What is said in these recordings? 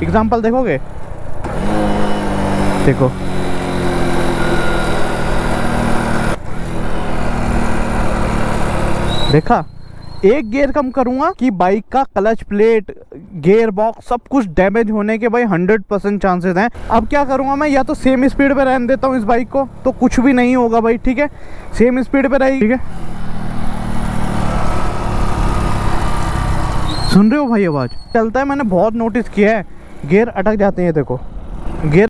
Example देखोगे, देखो देखा, एक गियर कम करूंगा कि बाइक का क्लच प्लेट, गियर बॉक्स सब कुछ डैमेज होने के भाई 100% चांसेस हैं। अब क्या करूंगा मैं, या तो सेम स्पीड पे रहने देता हूँ इस बाइक को, तो कुछ भी नहीं होगा भाई, ठीक है, सेम स्पीड पे रहेगी, ठीक है। सुन रहे हो भाई आवाज चलता है, मैंने बहुत नोटिस किया है, गियर अटक जाते हैं, देखो गियर।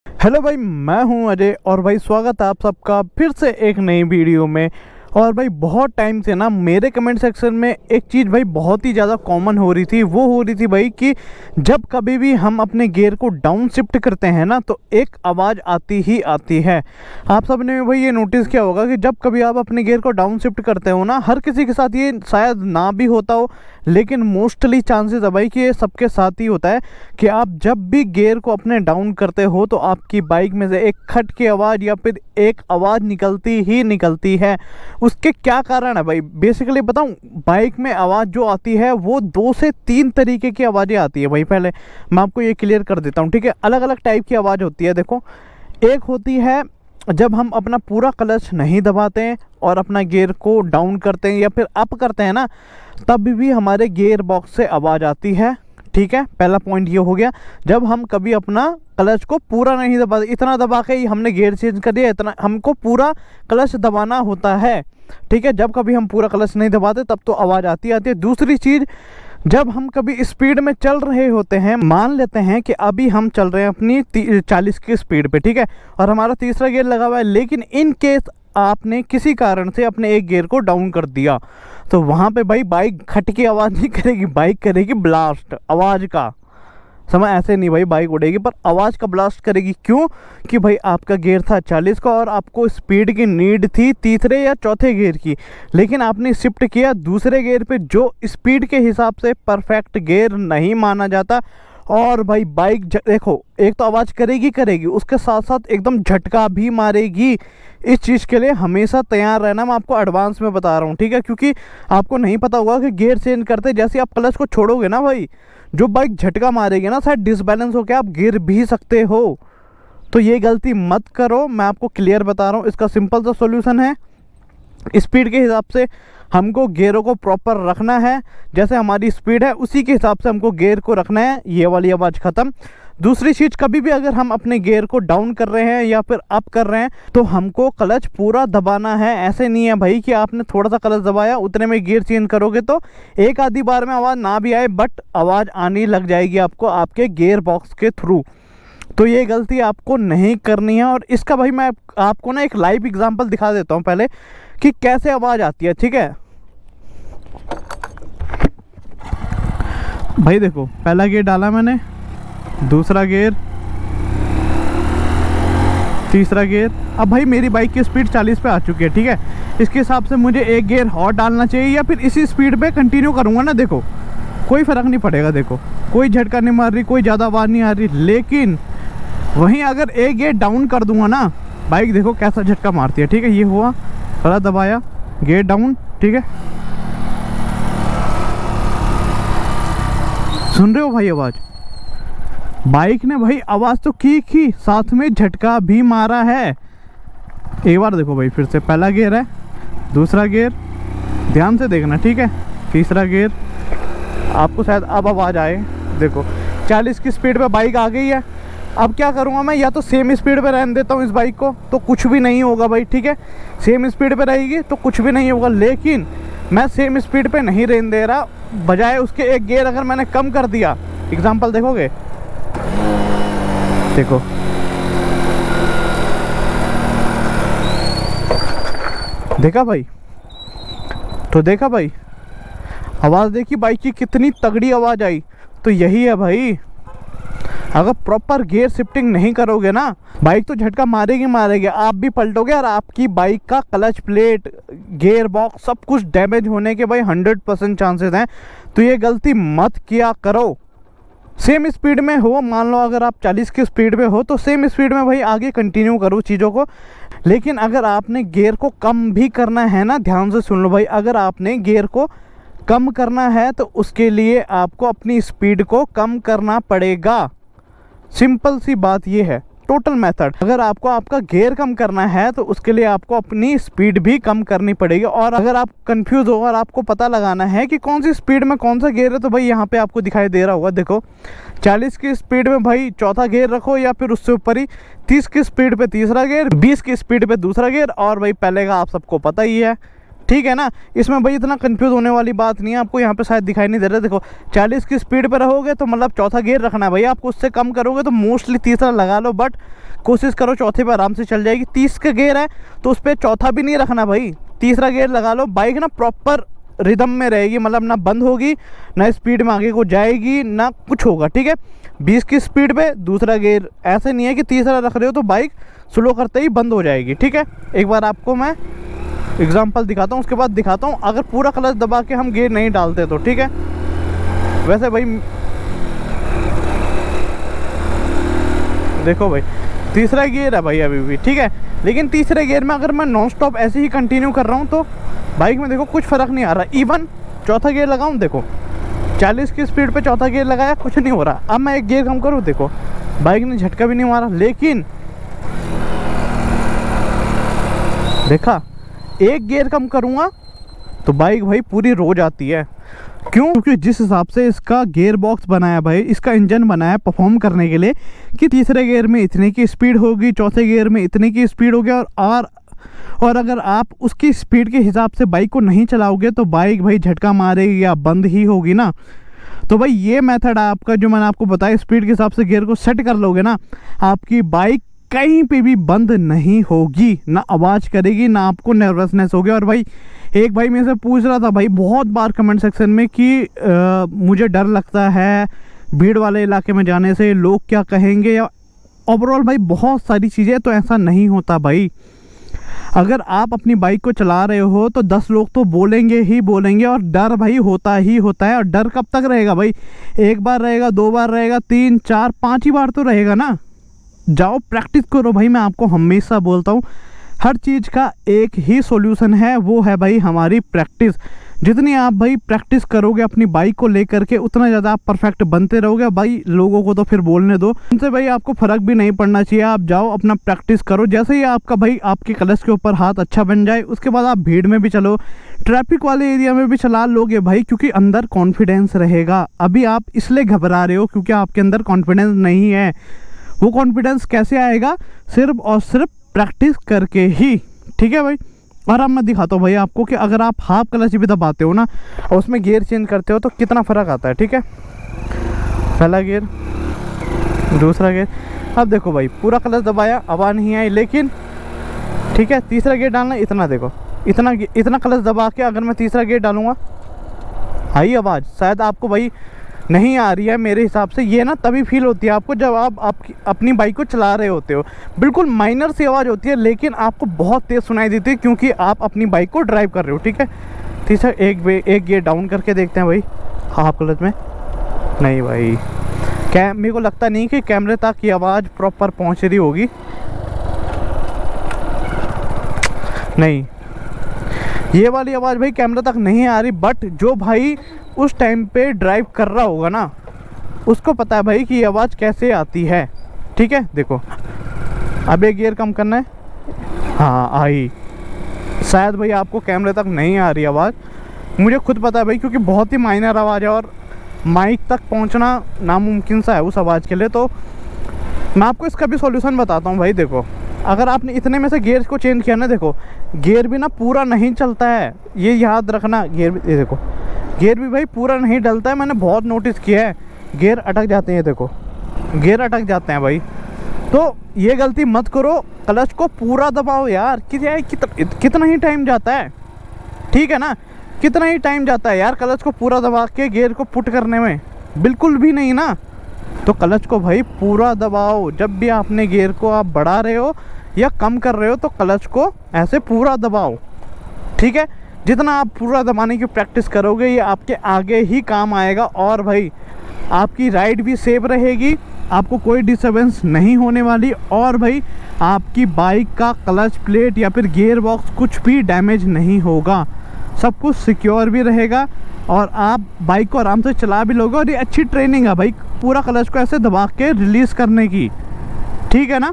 हेलो भाई, मैं हूं अजय और भाई स्वागत है आप सबका फिर से एक नई वीडियो में। और भाई बहुत टाइम से ना मेरे कमेंट सेक्शन में एक चीज़ भाई बहुत ही ज़्यादा कॉमन हो रही थी, वो हो रही थी भाई कि जब कभी भी हम अपने गियर को डाउन शिफ्ट करते हैं ना, तो एक आवाज़ आती ही आती है। आप सब ने भाई ये नोटिस किया होगा कि जब कभी आप अपने गियर को डाउन शिफ्ट करते हो ना, हर किसी के साथ ये शायद ना भी होता हो, लेकिन मोस्टली चांसेस है भाई कि ये सबके साथ ही होता है कि आप जब भी गियर को अपने डाउन करते हो तो आपकी बाइक में से एक खट की आवाज़ या फिर एक आवाज़ निकलती ही निकलती है। उसके क्या कारण है भाई, बेसिकली बताऊं, बाइक में आवाज़ जो आती है वो 2 से 3 तरीके की आवाज़ें आती है भाई। पहले मैं आपको ये क्लियर कर देता हूँ, ठीक है। अलग अलग टाइप की आवाज़ होती है। देखो, एक होती है जब हम अपना पूरा क्लच नहीं दबाते हैं और अपना गियर को डाउन करते हैं या फिर अप करते हैं ना, तब भी हमारे गियर बॉक्स से आवाज़ आती है, ठीक है। पहला पॉइंट ये हो गया। जब हम कभी अपना क्लच को पूरा नहीं दबाते, इतना दबा के ही हमने गियर चेंज कर दिया, इतना हमको पूरा क्लच दबाना होता है, ठीक है। जब कभी हम पूरा क्लच नहीं दबाते तब तो आवाज़ आती है। दूसरी चीज़, जब हम कभी स्पीड में चल रहे होते हैं, मान लेते हैं कि अभी हम चल रहे हैं अपनी 40 की स्पीड पे, ठीक है, और हमारा तीसरा गियर लगा हुआ है, लेकिन इन केस आपने किसी कारण से अपने एक गियर को डाउन कर दिया, तो वहाँ पे भाई बाइक खट की आवाज़ नहीं करेगी, बाइक करेगी ब्लास्ट आवाज़ का। समय ऐसे नहीं भाई बाइक उड़ेगी, पर आवाज़ का ब्लास्ट करेगी। क्यों? कि भाई आपका गियर था 40 का और आपको स्पीड की नीड थी तीसरे या चौथे गियर की, लेकिन आपने शिफ्ट किया दूसरे गियर पे, जो स्पीड के हिसाब से परफेक्ट गियर नहीं माना जाता। और भाई बाइक देखो, एक तो आवाज़ करेगी, उसके साथ साथ एकदम झटका भी मारेगी। इस चीज़ के लिए हमेशा तैयार रहना, मैं आपको एडवांस में बता रहा हूँ, ठीक है। क्योंकि आपको नहीं पता होगा कि गियर चेंज करते जैसे आप क्लच को छोड़ोगे ना भाई, जो बाइक झटका मारेगी ना, शायद डिसबैलेंस होकर आप गिर भी सकते हो। तो ये गलती मत करो, मैं आपको क्लियर बता रहा हूँ। इसका सिंपल सा सॉल्यूशन है, स्पीड के हिसाब से हमको गियरों को प्रॉपर रखना है, जैसे हमारी स्पीड है उसी के हिसाब से हमको गियर को रखना है। ये वाली आवाज़ ख़त्म। दूसरी चीज़, कभी भी अगर हम अपने गियर को डाउन कर रहे हैं या फिर अप कर रहे हैं तो हमको क्लच पूरा दबाना है। ऐसे नहीं है भाई कि आपने थोड़ा सा क्लच दबाया, उतने में गियर चेंज करोगे तो एक आधी बार में आवाज़ ना भी आए, बट आवाज़ आने लग जाएगी आपको आपके गियर बॉक्स के थ्रू। तो ये गलती आपको नहीं करनी है। और इसका भाई मैं आपको ना एक लाइव एग्जांपल दिखा देता हूँ पहले कि कैसे आवाज़ आती है, ठीक है भाई। देखो, पहला गियर डाला मैंने, दूसरा गियर, तीसरा गियर। अब भाई मेरी बाइक की स्पीड 40 पे आ चुकी है, ठीक है। इसके हिसाब से मुझे एक गियर और डालना चाहिए या फिर इसी स्पीड पे कंटिन्यू करूँगा ना, देखो कोई फ़र्क नहीं पड़ेगा। देखो, कोई झटका नहीं मार रही, कोई ज़्यादा आवाज़ नहीं आ रही। लेकिन वहीं अगर एक गियर डाउन कर दूंगा ना, बाइक देखो कैसा झटका मारती है, ठीक है। ये हुआ, थोड़ा दबाया, गियर डाउन, ठीक है। सुन रहे हो भाई आवाज़? बाइक ने भाई आवाज़ तो की साथ में झटका भी मारा है। एक बार देखो भाई, फिर से पहला गियर है, दूसरा गियर, ध्यान से देखना, ठीक है, तीसरा गियर। आपको शायद अब आवाज़ आए। देखो 40 की स्पीड पे बाइक आ गई है। अब क्या करूँगा मैं, या तो सेम स्पीड पे रहने देता हूँ इस बाइक को, तो कुछ भी नहीं होगा भाई, ठीक है। सेम स्पीड पे रहेगी तो कुछ भी नहीं होगा, लेकिन मैं सेम स्पीड पे नहीं रहने दे रहा, बजाय उसके एक गियर अगर मैंने कम कर दिया। एग्जाम्पल देखोगे, देखो देखा भाई, तो देखा भाई आवाज़ देखी बाइक की कितनी तगड़ी आवाज़ आई। तो यही है भाई, अगर प्रॉपर गियर शिफ्टिंग नहीं करोगे ना, बाइक तो झटका मारेगी, आप भी पलटोगे और आपकी बाइक का क्लच प्लेट, गियर बॉक्स सब कुछ डैमेज होने के भाई 100% चांसेस हैं। तो ये गलती मत किया करो। सेम स्पीड में हो, मान लो अगर आप 40 की स्पीड पे हो तो सेम स्पीड में भाई आगे कंटिन्यू करो चीज़ों को। लेकिन अगर आपने गियर को कम भी करना है ना, ध्यान से सुन लो भाई, अगर आपने गियर को कम करना है तो उसके लिए आपको अपनी स्पीड को कम करना पड़ेगा। सिंपल सी बात ये है, टोटल मेथड। अगर आपको आपका गियर कम करना है तो उसके लिए आपको अपनी स्पीड भी कम करनी पड़ेगी। और अगर आप कंफ्यूज हो और आपको पता लगाना है कि कौन सी स्पीड में कौन सा गियर है, तो भाई यहाँ पे आपको दिखाई दे रहा होगा, देखो 40 की स्पीड में भाई चौथा गियर रखो या फिर उससे ऊपर ही, 30 की स्पीड पे तीसरा गियर, 20 की स्पीड पे दूसरा गियर, और भाई पहले का आप सबको पता ही है, ठीक है ना। इसमें भाई इतना कंफ्यूज होने वाली बात नहीं है। आपको यहाँ पे शायद दिखाई नहीं दे रहा, देखो 40 की स्पीड पे रहोगे तो मतलब चौथा गियर रखना है भाई आपको। उससे कम करोगे तो मोस्टली तीसरा लगा लो, बट कोशिश करो चौथे पे आराम से चल जाएगी। 30 का गियर है तो उस पर चौथा भी नहीं रखना भाई, तीसरा गियर लगा लो। बाइक ना प्रॉपर रिदम में रहेगी, मतलब ना बंद होगी, ना स्पीड में आगे को जाएगी, ना कुछ होगा, ठीक है। 20 की स्पीड पे दूसरा गियर, ऐसे नहीं है कि तीसरा रख रहे हो तो बाइक स्लो करते ही बंद हो जाएगी, ठीक है। एक बार आपको मैं एग्जाम्पल दिखाता हूँ, उसके बाद दिखाता हूँ अगर पूरा क्लच दबा के हम गियर नहीं डालते तो, ठीक है। वैसे भाई देखो भाई तीसरा गियर है भाई अभी भी, ठीक है, लेकिन तीसरे गियर में अगर मैं नॉन स्टॉप ऐसे ही कंटिन्यू कर रहा हूँ तो बाइक में देखो कुछ फ़र्क नहीं आ रहा। इवन चौथा गियर लगाऊँ, देखो 40 की स्पीड पे चौथा गियर लगाया, कुछ नहीं हो रहा। अब मैं एक गियर कम करूँ, देखो बाइक ने झटका भी नहीं मारा, लेकिन देखा एक गियर कम करूँगा तो बाइक भाई पूरी रो जाती है। क्यों? क्योंकि जिस हिसाब से इसका गियर बॉक्स बनाया भाई, इसका इंजन बनाया परफॉर्म करने के लिए कि तीसरे गियर में इतने की स्पीड होगी, चौथे गियर में इतने की स्पीड होगी, और अगर आप उसकी स्पीड के हिसाब से बाइक को नहीं चलाओगे तो बाइक भाई झटका मारेगी या बंद ही होगी ना। तो भाई ये मेथड आपका जो मैंने आपको बताया, स्पीड के हिसाब से गियर को सेट कर लोगे ना, आपकी बाइक कहीं पे भी बंद नहीं होगी, ना आवाज़ करेगी, ना आपको नर्वसनेस होगी। और भाई एक भाई मेरे से पूछ रहा था भाई बहुत बार कमेंट सेक्शन में कि मुझे डर लगता है भीड़ वाले इलाके में जाने से, लोग क्या कहेंगे, या ओवरऑल भाई बहुत सारी चीज़ें। तो ऐसा नहीं होता भाई, अगर आप अपनी बाइक को चला रहे हो तो 10 लोग तो बोलेंगे ही बोलेंगे, और डर भाई होता ही होता है। और डर कब तक रहेगा भाई? एक बार रहेगा, 2 बार रहेगा, 3 4 5 ही बार तो रहेगा ना। जाओ प्रैक्टिस करो भाई। मैं आपको हमेशा बोलता हूँ हर चीज़ का एक ही सॉल्यूशन है, वो है भाई हमारी प्रैक्टिस। जितनी आप भाई प्रैक्टिस करोगे अपनी बाइक को लेकर के, उतना ज़्यादा आप परफेक्ट बनते रहोगे। भाई लोगों को तो फिर बोलने दो, उनसे भाई आपको फ़र्क भी नहीं पड़ना चाहिए। आप जाओ अपना प्रैक्टिस करो। जैसे ही आपका भाई आपके क्लच के ऊपर हाथ अच्छा बन जाए, उसके बाद आप भीड़ में भी चलो, ट्रैफिक वाले एरिया में भी चला लोगे भाई, क्योंकि अंदर कॉन्फिडेंस रहेगा। अभी आप इसलिए घबरा रहे हो क्योंकि आपके अंदर कॉन्फिडेंस नहीं है। वो कॉन्फिडेंस कैसे आएगा? सिर्फ और सिर्फ प्रैक्टिस करके ही, ठीक है भाई। और अब मैं दिखाता हूँ भाई आपको कि अगर आप हाफ क्लच भी दबाते हो ना और उसमें गियर चेंज करते हो तो कितना फ़र्क आता है, ठीक है। पहला गियर, दूसरा गियर, अब देखो भाई पूरा क्लच दबाया, आवाज़ नहीं आई, लेकिन ठीक है तीसरा गियर डालना, इतना देखो, इतना क्लच दबा के अगर मैं तीसरा गियर डालूँगा, आई आवाज़? शायद आपको भाई नहीं आ रही है मेरे हिसाब से। ये ना तभी फील होती है आपको जब आप अपनी बाइक को चला रहे होते हो। बिल्कुल माइनर सी आवाज़ होती है, लेकिन आपको बहुत तेज़ सुनाई देती है क्योंकि आप अपनी बाइक को ड्राइव कर रहे हो, ठीक है। तीसरा एक गियर डाउन करके देखते हैं भाई हाफ क्लच में। नहीं भाई, मेरे को लगता नहीं कि कैमरे तक की आवाज़ प्रॉपर पहुँच रही होगी। नहीं, ये वाली आवाज़ भाई कैमरा तक नहीं आ रही, बट जो भाई उस टाइम पे ड्राइव कर रहा होगा ना, उसको पता है भाई कि ये आवाज़ कैसे आती है, ठीक है। देखो अब एक गियर कम करना है, हाँ आई। शायद भाई आपको कैमरे तक नहीं आ रही आवाज़, मुझे खुद पता है भाई, क्योंकि बहुत ही माइनर आवाज़ है और माइक तक पहुंचना नामुमकिन सा है उस आवाज़ के लिए। तो मैं आपको इसका भी सॉल्यूशन बताता हूँ भाई। देखो अगर आपने इतने में से गियर को चेंज किया ना, देखो गियर भी ना पूरा नहीं चलता है, ये याद रखना। गियर भी, ये देखो गियर भी भाई पूरा नहीं डलता है, मैंने बहुत नोटिस किया है, गियर अटक जाते हैं। देखो गियर अटक जाते हैं भाई, तो ये गलती मत करो, क्लच को पूरा दबाओ यार। कितना ही टाइम जाता है, ठीक है ना, कितना ही टाइम जाता है यार क्लच को पूरा दबा के गियर को पुट करने में, बिल्कुल भी नहीं ना। तो क्लच को भाई पूरा दबाओ। जब भी आपने गियर को आप बढ़ा रहे हो या कम कर रहे हो तो क्लच को ऐसे पूरा दबाओ, ठीक है। जितना आप पूरा दबाने की प्रैक्टिस करोगे ये आपके आगे ही काम आएगा, और भाई आपकी राइड भी सेफ रहेगी, आपको कोई डिस्टर्बेंस नहीं होने वाली, और भाई आपकी बाइक का क्लच प्लेट या फिर गियर बॉक्स कुछ भी डैमेज नहीं होगा, सब कुछ सिक्योर भी रहेगा। और आप बाइक को आराम से चला भी लोगे। और ये अच्छी ट्रेनिंग है भाई पूरा क्लच को ऐसे दबा के रिलीज़ करने की, ठीक है ना।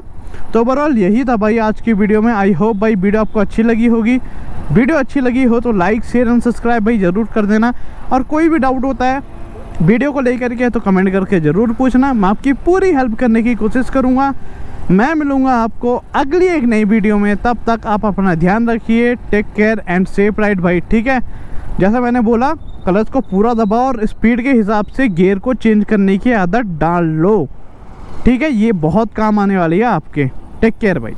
तो ओवरऑल यही था भाई आज की वीडियो में। आई होप भाई वीडियो आपको अच्छी लगी होगी। वीडियो अच्छी लगी हो तो लाइक शेयर एंड सब्सक्राइब भाई ज़रूर कर देना। और कोई भी डाउट होता है वीडियो को लेकर के तो कमेंट करके ज़रूर पूछना, मैं आपकी पूरी हेल्प करने की कोशिश करूँगा। मैं मिलूँगा आपको अगली एक नई वीडियो में, तब तक आप अपना ध्यान रखिए। Take care and safe ride भाई, ठीक है। जैसा मैंने बोला क्लच को पूरा दबाओ और स्पीड के हिसाब से गियर को चेंज करने की आदत डाल लो, ठीक है। ये बहुत काम आने वाली है आपके। टेक केयर भाई।